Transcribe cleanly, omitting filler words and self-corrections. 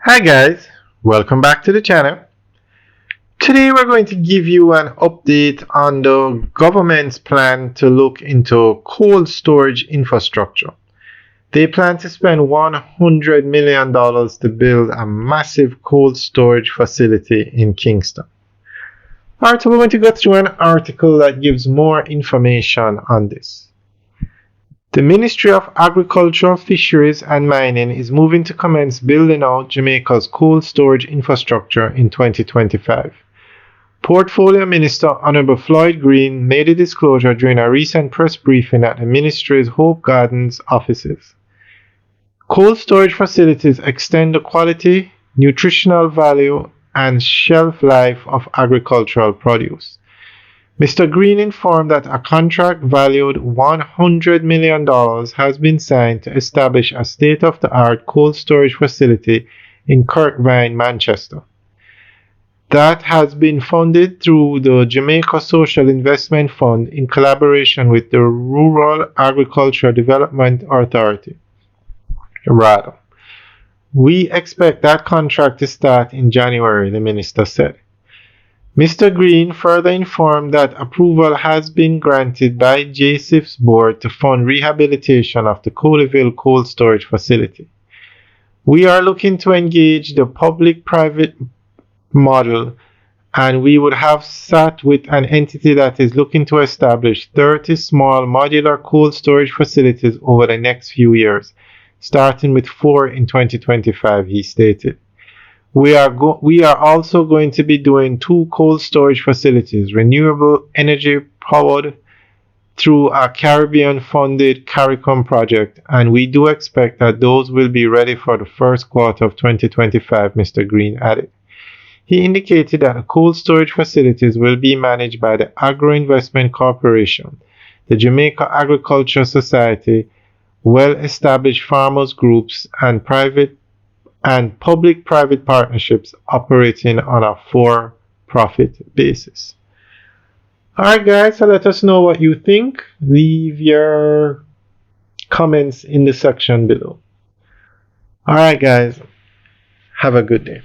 Hi guys, welcome back to the channel. Today we're going to give you an update on the government's plan to look into cold storage infrastructure. They plan to spend $100 million to build a massive cold storage facility in Kingston. Alright, so we're going to go through an article that gives more information on this. The Ministry of Agriculture, Fisheries and Mining is moving to commence building out Jamaica's cold storage infrastructure in 2025. Portfolio Minister Honourable Floyd Green made a disclosure during a recent press briefing at the Ministry's Hope Gardens offices. Cold storage facilities extend the quality, nutritional value and shelf life of agricultural produce. Mr. Green informed that a contract valued $100 million has been signed to establish a state-of-the-art cold storage facility in Kirkvine, Manchester. That has been funded through the Jamaica Social Investment Fund in collaboration with the Rural Agriculture Development Authority. We expect that contract to start in January, the minister said. Mr. Green further informed that approval has been granted by JSIF's board to fund rehabilitation of the Coleyville cold storage facility. We are looking to engage the public-private model, and we would have sat with an entity that is looking to establish 30 small modular cold storage facilities over the next few years, starting with 4 in 2025, he stated. We are also going to be doing 2 cold storage facilities, renewable energy powered through a Caribbean-funded CARICOM project, and we do expect that those will be ready for the first quarter of 2025, Mr. Green added. He indicated that the cold storage facilities will be managed by the Agro Investment Corporation, the Jamaica Agriculture Society, well-established farmers groups, and public-private partnerships operating on a for-profit basis. Alright guys, so let us know what you think. Leave your comments in the section below. Alright guys, have a good day.